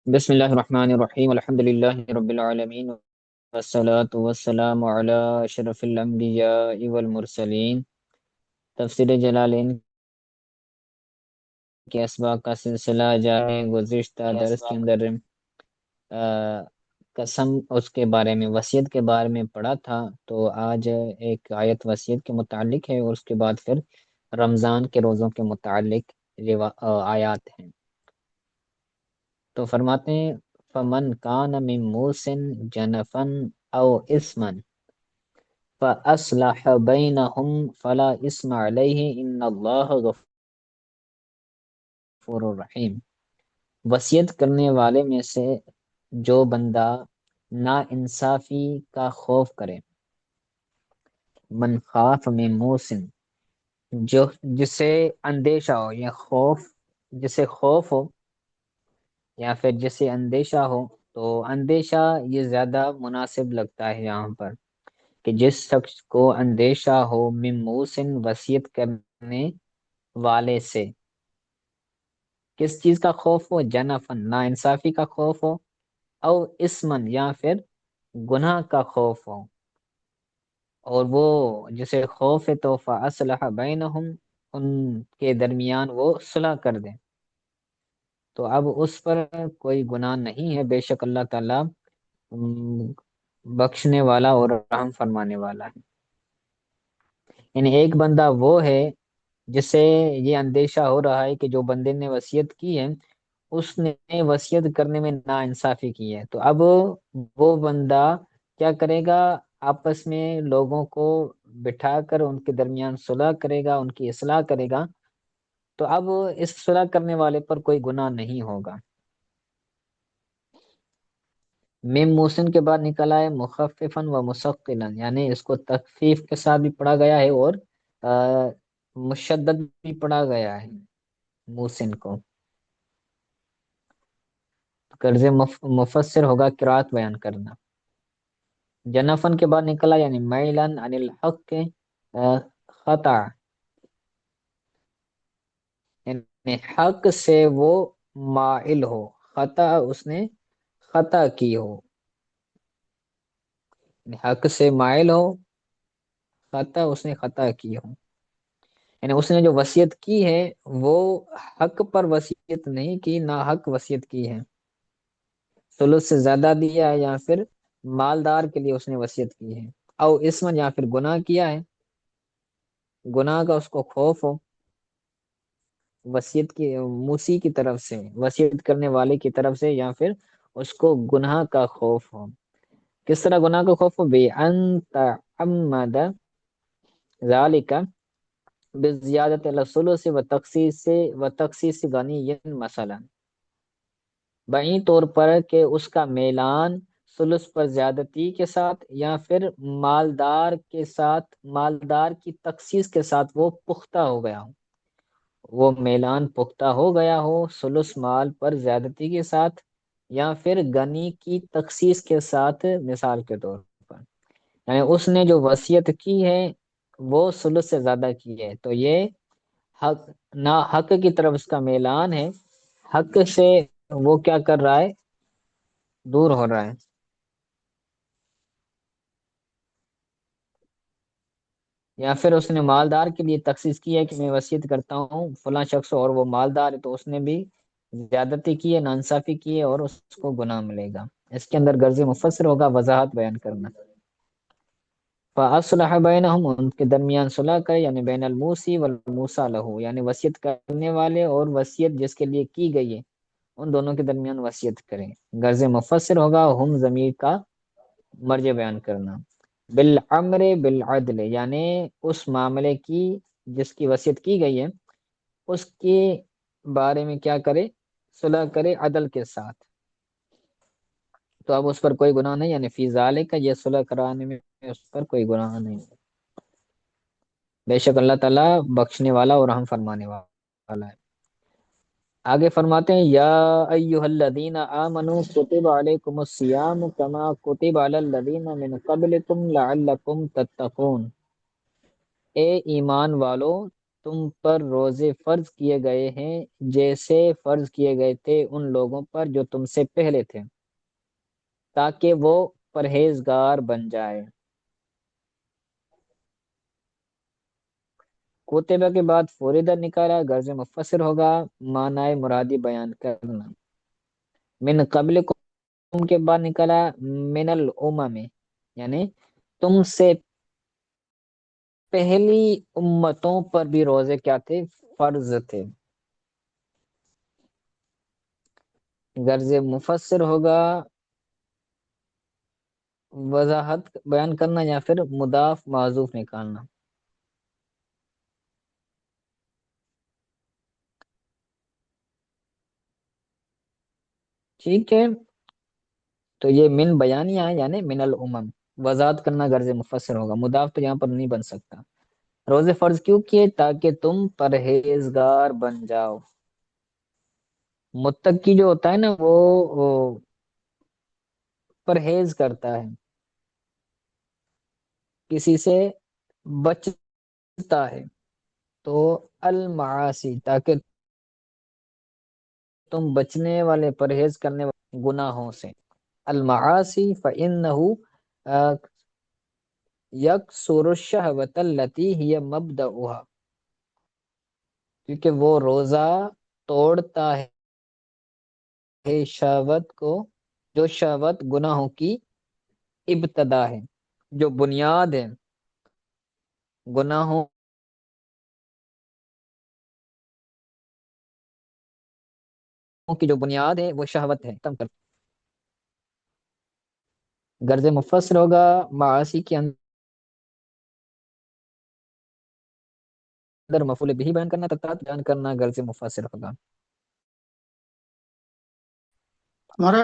بسم اللہ الرحمن الرحیم الحمد للہ رب العالمین والصلاة والسلام علی اشرف الانبیاء والمرسلین۔ تفسیر جلالین کے اسباق کا سلسلہ جاری ہے۔ گزشتہ درس کے اندر قسم اس کے بارے میں، وصیت کے بارے میں پڑھا تھا، تو آج ایک آیت وصیت کے متعلق ہے، اور اس کے بعد پھر رمضان کے روزوں کے متعلق آیات ہیں۔ تو فرماتے ہیں فمن کان من موسن جنفن او اسمن فاصلح بینہم فلا اسم علیہ ان اللہ غفور الرحیم۔ وصیت کرنے والے میں سے جو بندہ نا انصافی کا خوف کرے، من خاف من موسن، جو جسے اندیشہ ہو یا خوف، جسے خوف ہو یا پھر جسے اندیشہ ہو، تو اندیشہ یہ زیادہ مناسب لگتا ہے یہاں پر، کہ جس شخص کو اندیشہ ہو من موسن، وصیت کرنے والے سے، کس چیز کا خوف ہو؟ جنفن، نا انصافی کا خوف ہو، او اسمن، یا پھر گناہ کا خوف ہو، اور وہ جسے خوف ہے تو فاصلح بینہم، ان کے درمیان وہ صلح کر دیں، تو اب اس پر کوئی گناہ نہیں ہے، بے شک اللہ تعالیٰ بخشنے والا اور رحم فرمانے والا ہے۔ یعنی ایک بندہ وہ ہے جسے یہ اندیشہ ہو رہا ہے کہ جو بندے نے وصیت کی ہے اس نے وصیت کرنے میں ناانصافی کی ہے، تو اب وہ بندہ کیا کرے گا؟ آپس میں لوگوں کو بٹھا کر ان کے درمیان صلح کرے گا، ان کی اصلاح کرے گا، تو اب اس صلح کرنے والے پر کوئی گناہ نہیں ہوگا۔ میم موسن کے بعد نکلا ہے مخففن و مسقلن، یعنی اس کو تخفیف کے ساتھ بھی پڑھا گیا ہے اور مشدد بھی پڑھا گیا ہے موسن کو۔ قرض مفسر ہوگا قرات بیان کرنا۔ جنفن کے بعد نکلا یعنی میلن عن الحق کے خطا، یعنی حق سے وہ مائل ہو، خطا اس نے خطا کی ہو، یعنی حق سے مائل ہو، خطا اس نے خطا کی ہو، یعنی اس نے جو وصیت کی ہے وہ حق پر وصیت نہیں کی، نہ حق وصیت کی ہے، ثلث سے زیادہ دیا ہے، یا پھر مالدار کے لیے اس نے وصیت کی ہے، او اسمن، یا پھر گناہ کیا ہے، گناہ کا اس کو خوف ہو، وصیت کی موسی کی طرف سے، وصیت کرنے والے کی طرف سے، یا پھر اس کو گناہ کا خوف ہو۔ کس طرح گناہ کا خوف ہو؟ بے ان تعمد ذالک بزیادت الثلث و تخصیص غنی مثلا، بعین طور پر کہ اس کا میلان ثلث پر زیادتی کے ساتھ، یا پھر مالدار کے ساتھ، مالدار کی تخصیص کے ساتھ وہ پختہ ہو گیا ہو، وہ میلان پختہ ہو گیا ہو ثلث مال پر زیادتی کے ساتھ، یا پھر غنی کی تخصیص کے ساتھ، مثال کے طور پر یعنی اس نے جو وصیت کی ہے وہ ثلث سے زیادہ کی ہے، تو یہ حق، نہ حق کی طرف اس کا میلان ہے، حق سے وہ کیا کر رہا ہے؟ دور ہو رہا ہے۔ یا پھر اس نے مالدار کے لیے تخصیص کی ہے کہ میں وصیت کرتا ہوں فلاں شخص، اور وہ مالدار ہے تو اس نے بھی زیادتی کی ہے، ناانصافی کی ہے، اور اس کو گناہ ملے گا۔ اس کے اندر غرض مفسر ہوگا وضاحت بیان کرنا۔ فاصلح بینہم، ان کے درمیان صلح کرے، یعنی بین الموسی والموسیٰ لہ، یعنی وصیت کرنے والے اور وصیت جس کے لیے کی گئی ہے ان دونوں کے درمیان وصیت کریں۔ غرض مفسر ہوگا ہم ضمیر کا مرجع بیان کرنا۔ بالامر بالعدل، یعنی اس معاملے کی جس کی وصیت کی گئی ہے اس کے بارے میں کیا کرے؟ صلح کرے عدل کے ساتھ، تو اب اس پر کوئی گناہ نہیں، یعنی فی ذالک، یہ صلح کرانے میں اس پر کوئی گناہ نہیں، بے شک اللہ تعالیٰ بخشنے والا اور رحم فرمانے والا ہے۔ آگے فرماتے ہیں یا ایہا الذین آمنوا کتب علیکم الصیام کما کتب علی الذین من قبلکم لعلکم تتقون، اے ایمان والو تم پر روزے فرض کیے گئے ہیں جیسے فرض کیے گئے تھے ان لوگوں پر جو تم سے پہلے تھے، تاکہ وہ پرہیزگار بن جائے۔ کوتبہ کے بعد فوریدہ نکالا، غرض مفسر ہوگا معنی مرادی بیان کرنا۔ من قبل کے بعد نکالا من الامم، یعنی تم سے پہلی امتوں پر بھی روزے کیا تھے؟ فرض تھے۔ غرض مفسر ہوگا وضاحت بیان کرنا یا پھر مضاف معذوف نکالنا۔ ٹھیک ہے، تو یہ من بیانیہ ہے، یعنی من الامم، وضاحت کرنا غرض مفسر ہوگا، مضاف تو یہاں پر نہیں بن سکتا۔ روزے فرض کیوں کیے؟ تاکہ تم پرہیزگار بن جاؤ۔ متقی جو ہوتا ہے نا وہ پرہیز کرتا ہے، کسی سے بچتا ہے، تو المعاصی، تاکہ تم بچنے والے، پرہیز کرنے والے گناہوں سے۔ المعاصی فإنه یکسر الشہوۃ التی ہی مبدأها، کیونکہ وہ روزہ توڑتا ہے شہوت کو، جو شہوت گناہوں کی ابتدا ہے، جو بنیاد ہے گناہوں کی، جو بنیاد ہے وہ شہوت ہے، ختم کر۔ غرض مفسر ہوگا معاصی کے اندر مفعول بھی بیان کرنا، تک بیان کرنا غرض مفسر ہوگا۔ ہمارا